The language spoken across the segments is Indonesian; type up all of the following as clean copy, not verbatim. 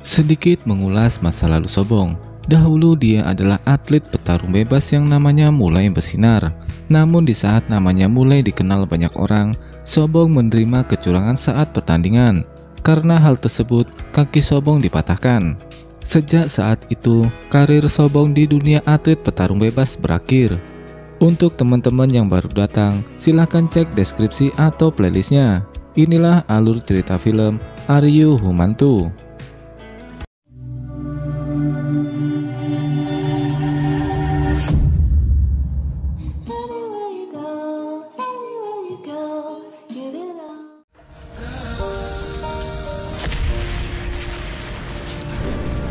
Sedikit mengulas masa lalu Sobong. Dahulu dia adalah atlet petarung bebas yang namanya mulai bersinar. Namun di saat namanya mulai dikenal banyak orang, Sobong menerima kecurangan saat pertandingan. Karena hal tersebut, kaki Sobong dipatahkan. Sejak saat itu, karir Sobong di dunia atlet petarung bebas berakhir. Untuk teman-teman yang baru datang, silahkan cek deskripsi atau playlistnya. Inilah alur cerita film Aryu Humantu.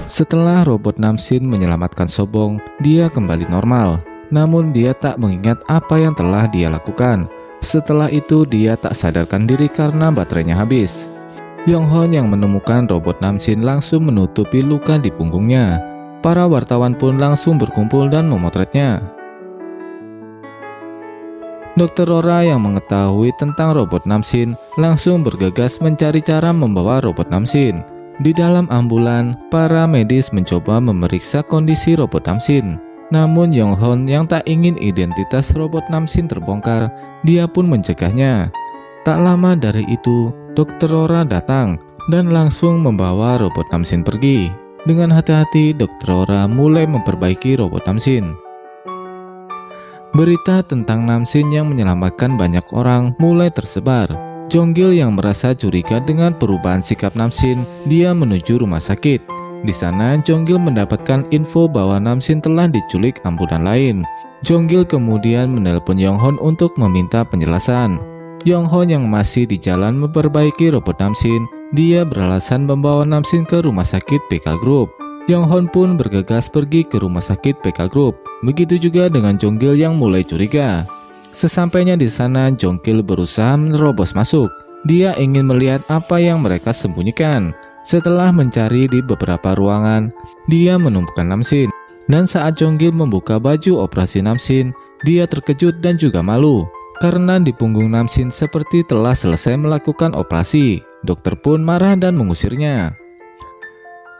Setelah robot Namsin menyelamatkan Sobong, dia kembali normal. Namun dia tak mengingat apa yang telah dia lakukan. Setelah itu dia tak sadarkan diri karena baterainya habis. Yonghon yang menemukan robot Namsin langsung menutupi luka di punggungnya. Para wartawan pun langsung berkumpul dan memotretnya. Dr. Rora yang mengetahui tentang robot Namsin langsung bergegas mencari cara membawa robot Namsin. Di dalam ambulan, para medis mencoba memeriksa kondisi robot Namsin. Namun Yonghon yang tak ingin identitas robot Namsin terbongkar, dia pun mencegahnya. Tak lama dari itu, Dr. Rora datang dan langsung membawa robot Namsin pergi. Dengan hati-hati, Dr. Rora mulai memperbaiki robot Namsin. Berita tentang Namsin yang menyelamatkan banyak orang mulai tersebar. Jonggil yang merasa curiga dengan perubahan sikap Namsin, dia menuju rumah sakit. Di sana, Jonggil mendapatkan info bahwa Namsin telah diculik ambulan lain. Jonggil kemudian menelpon Yonghon untuk meminta penjelasan. Yonghon yang masih di jalan memperbaiki robot Namsin, dia beralasan membawa Namsin ke rumah sakit PK Group. Yonghon pun bergegas pergi ke rumah sakit PK Group. Begitu juga dengan Jonggil yang mulai curiga. Sesampainya di sana, Jonggil berusaha menerobos masuk. Dia ingin melihat apa yang mereka sembunyikan. Setelah mencari di beberapa ruangan, dia menemukan Namsin. Dan saat Jonggil membuka baju operasi Namsin, dia terkejut dan juga malu. Karena di punggung Namsin seperti telah selesai melakukan operasi. Dokter pun marah dan mengusirnya.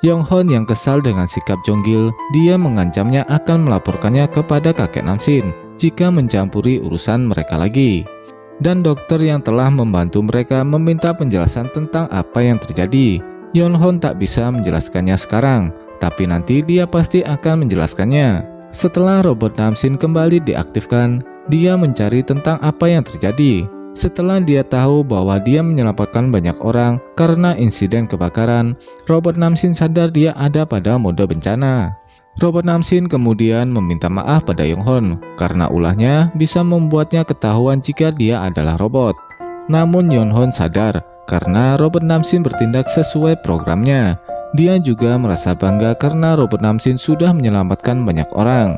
Yonghon yang kesal dengan sikap Jonggil, dia mengancamnya akan melaporkannya kepada kakek Namsin jika mencampuri urusan mereka lagi. Dan dokter yang telah membantu mereka meminta penjelasan tentang apa yang terjadi. Yonghon tak bisa menjelaskannya sekarang, tapi nanti dia pasti akan menjelaskannya. Setelah robot Namsin kembali diaktifkan, dia mencari tentang apa yang terjadi. Setelah dia tahu bahwa dia menyelamatkan banyak orang karena insiden kebakaran, robot Namsin sadar dia ada pada mode bencana. Robot Namsin kemudian meminta maaf pada Yonghon karena ulahnya bisa membuatnya ketahuan jika dia adalah robot. Namun Yonghon sadar karena robot Namsin bertindak sesuai programnya. Dia juga merasa bangga karena robot Namsin sudah menyelamatkan banyak orang.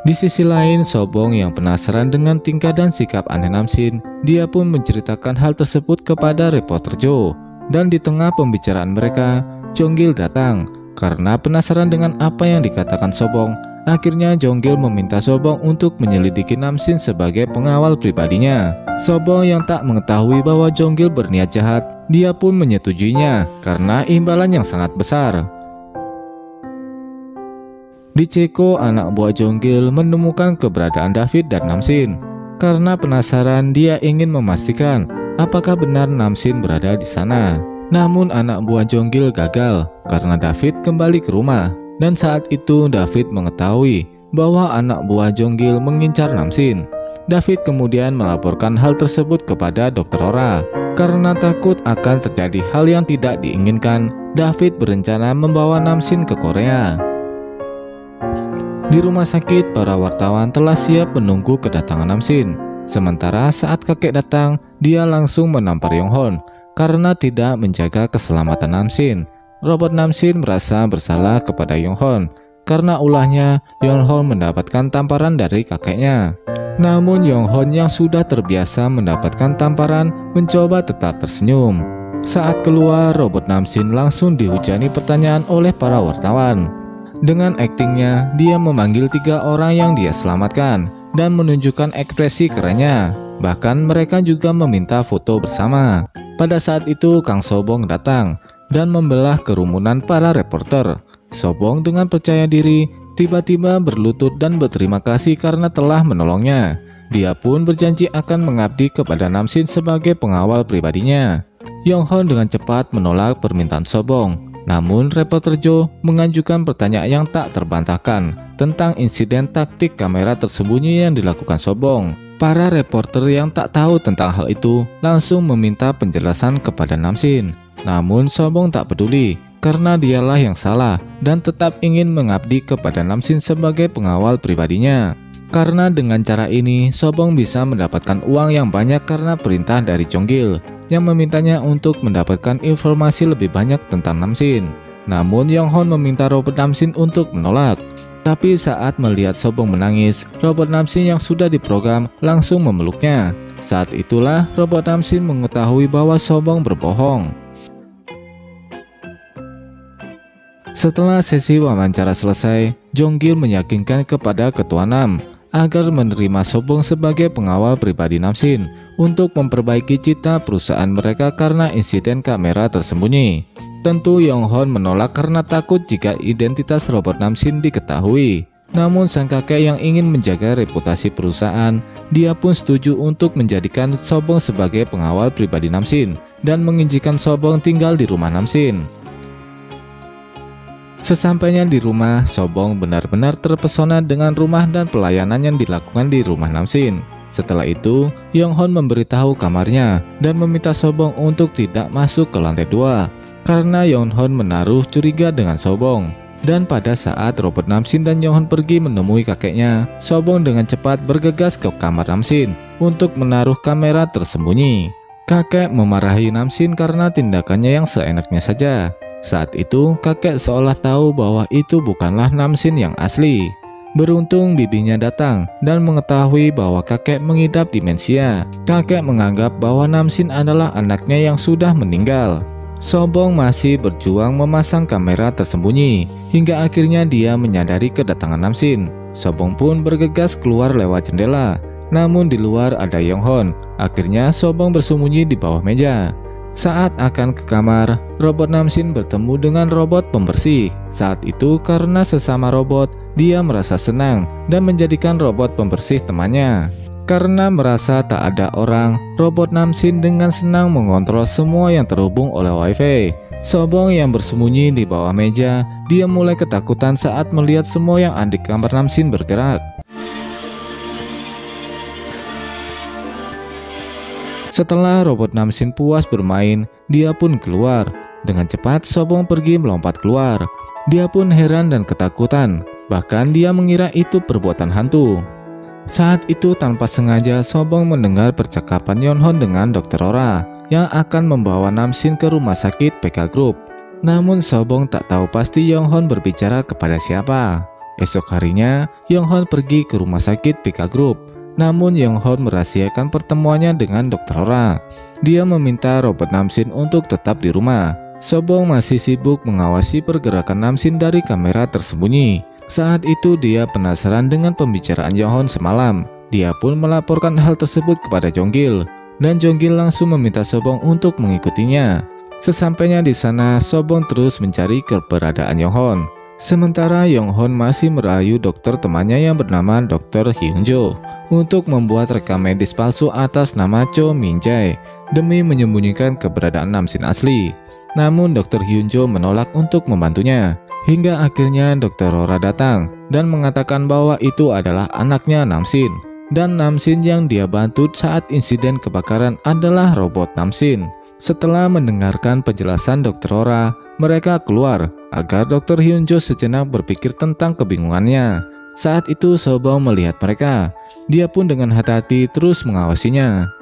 Di sisi lain, Sobong yang penasaran dengan tingkah dan sikap aneh Namsin, dia pun menceritakan hal tersebut kepada reporter Joe. Dan di tengah pembicaraan mereka, Jonggil datang. Karena penasaran dengan apa yang dikatakan Sobong, akhirnya Jonggil meminta Sobong untuk menyelidiki Namsin sebagai pengawal pribadinya. Sobong yang tak mengetahui bahwa Jonggil berniat jahat, dia pun menyetujuinya karena imbalan yang sangat besar. Di Ceko, anak buah Jonggil menemukan keberadaan David dan Namsin. Karena penasaran, dia ingin memastikan apakah benar Namsin berada di sana. Namun anak buah Jonggil gagal karena David kembali ke rumah. Dan saat itu David mengetahui bahwa anak buah Jonggil mengincar Namsin. David kemudian melaporkan hal tersebut kepada Dr. Rora. Karena takut akan terjadi hal yang tidak diinginkan, David berencana membawa Namsin ke Korea. Di rumah sakit, para wartawan telah siap menunggu kedatangan Namsin. Sementara saat kakek datang, dia langsung menampar Yonghon karena tidak menjaga keselamatan Namsin. Robot Namsin merasa bersalah kepada Yonghon. Karena ulahnya, Yonghon mendapatkan tamparan dari kakeknya. Namun Yonghon yang sudah terbiasa mendapatkan tamparan mencoba tetap tersenyum. Saat keluar, robot Namsin langsung dihujani pertanyaan oleh para wartawan. Dengan aktingnya, dia memanggil 3 orang yang dia selamatkan dan menunjukkan ekspresi kerennya. Bahkan mereka juga meminta foto bersama. Pada saat itu Kang Sobong datang. dan membelah kerumunan para reporter. Sobong dengan percaya diri tiba-tiba berlutut dan berterima kasih karena telah menolongnya. Dia pun berjanji akan mengabdi kepada Namsin sebagai pengawal pribadinya. Yonghon dengan cepat menolak permintaan Sobong. Namun reporter Jo mengajukan pertanyaan yang tak terbantahkan tentang insiden taktik kamera tersembunyi yang dilakukan Sobong. Para reporter yang tak tahu tentang hal itu langsung meminta penjelasan kepada Namsin. Namun Sobong tak peduli karena dialah yang salah dan tetap ingin mengabdi kepada Namsin sebagai pengawal pribadinya. Karena dengan cara ini Sobong bisa mendapatkan uang yang banyak karena perintah dari Jonggil yang memintanya untuk mendapatkan informasi lebih banyak tentang Namsin. Namun Yonghon meminta robot Namsin untuk menolak. Tapi saat melihat Sobong menangis, robot Namsin yang sudah diprogram langsung memeluknya. Saat itulah robot Namsin mengetahui bahwa Sobong berbohong. Setelah sesi wawancara selesai, Jonggil meyakinkan kepada Ketua Nam agar menerima Sobong sebagai pengawal pribadi Namsin untuk memperbaiki citra perusahaan mereka karena insiden kamera tersembunyi. Tentu Yonghon menolak karena takut jika identitas robot Namsin diketahui. Namun sang kakek yang ingin menjaga reputasi perusahaan, dia pun setuju untuk menjadikan Sobong sebagai pengawal pribadi Namsin dan mengizinkan Sobong tinggal di rumah Namsin. Sesampainya di rumah, Sobong benar-benar terpesona dengan rumah dan pelayanan yang dilakukan di rumah Namsin. Setelah itu, Yonghon memberitahu kamarnya dan meminta Sobong untuk tidak masuk ke lantai 2 karena Yonghon menaruh curiga dengan Sobong. Dan pada saat robot Namsin dan Yonghon pergi menemui kakeknya, Sobong dengan cepat bergegas ke kamar Namsin untuk menaruh kamera tersembunyi. Kakek memarahi Namsin karena tindakannya yang seenaknya saja. Saat itu, kakek seolah tahu bahwa itu bukanlah Namsin yang asli. Beruntung bibinya datang dan mengetahui bahwa kakek mengidap demensia. Kakek menganggap bahwa Namsin adalah anaknya yang sudah meninggal. Sobong masih berjuang memasang kamera tersembunyi, hingga akhirnya dia menyadari kedatangan Namsin. Sobong pun bergegas keluar lewat jendela. Namun di luar ada Yonghon. Akhirnya Sobong bersembunyi di bawah meja. Saat akan ke kamar, robot Namsin bertemu dengan robot pembersih. Saat itu karena sesama robot, dia merasa senang dan menjadikan robot pembersih temannya. Karena merasa tak ada orang, robot Namsin dengan senang mengontrol semua yang terhubung oleh Wi-Fi. Sobong yang bersembunyi di bawah meja, dia mulai ketakutan saat melihat semua yang ada di kamar Namsin bergerak. Setelah robot Namsin puas bermain, dia pun keluar. Dengan cepat Sobong pergi melompat keluar. Dia pun heran dan ketakutan. Bahkan dia mengira itu perbuatan hantu. Saat itu tanpa sengaja Sobong mendengar percakapan Yonghon dengan Dr. Ora yang akan membawa Namsin ke rumah sakit PK Group. Namun Sobong tak tahu pasti Yonghon berbicara kepada siapa. Esok harinya Yonghon pergi ke rumah sakit PK Group. Namun Yonghon merahasiakan pertemuannya dengan Dr. Ora. Dia meminta robot Namsin untuk tetap di rumah. Sobong masih sibuk mengawasi pergerakan Namsin dari kamera tersembunyi. Saat itu dia penasaran dengan pembicaraan Yonghon semalam. Dia pun melaporkan hal tersebut kepada Jonggil, dan Jonggil langsung meminta Sobong untuk mengikutinya. Sesampainya di sana, Sobong terus mencari keberadaan Yonghon. Sementara Yonghon masih merayu dokter temannya yang bernama Dr. Hyunjo untuk membuat rekam medis palsu atas nama Cho Min-jae demi menyembunyikan keberadaan Namsin asli. Namun Dr. Hyunjo menolak untuk membantunya. Hingga akhirnya Dr. Ora datang dan mengatakan bahwa itu adalah anaknya Namsin. Dan Namsin yang dia bantu saat insiden kebakaran adalah robot Namsin. Setelah mendengarkan penjelasan Dr. Ora, mereka keluar agar Dr. Hyunjo sejenak berpikir tentang kebingungannya. Saat itu Sobong melihat mereka. Dia pun dengan hati-hati terus mengawasinya.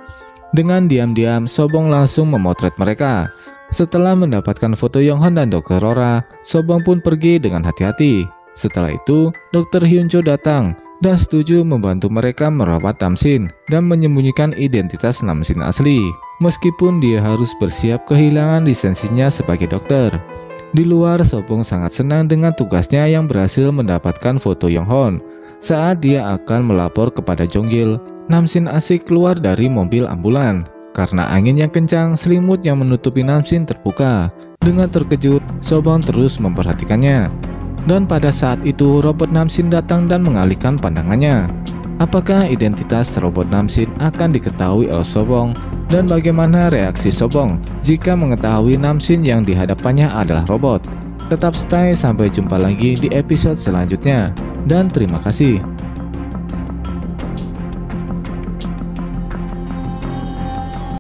Dengan diam-diam Sobong langsung memotret mereka. Setelah mendapatkan foto Yonghon dan Dr. Ora, Sobong pun pergi dengan hati-hati. Setelah itu Dr. Hyunjo datang dan setuju membantu mereka merawat Namsin dan menyembunyikan identitas Namsin asli, meskipun dia harus bersiap kehilangan lisensinya sebagai dokter. Di luar, Sobong sangat senang dengan tugasnya yang berhasil mendapatkan foto Yonghon. Saat dia akan melapor kepada Jonggil, Namsin asik keluar dari mobil ambulan. Karena angin yang kencang, selimut yang menutupi Namsin terbuka Dengan terkejut, Sobong terus memperhatikannya. Dan pada saat itu robot Namsin datang dan mengalihkan pandangannya. Apakah identitas robot Namsin akan diketahui oleh Sobong? Dan bagaimana reaksi Sobong jika mengetahui Namsin yang dihadapannya adalah robot? Tetap stay, sampai jumpa lagi di episode selanjutnya. Dan terima kasih.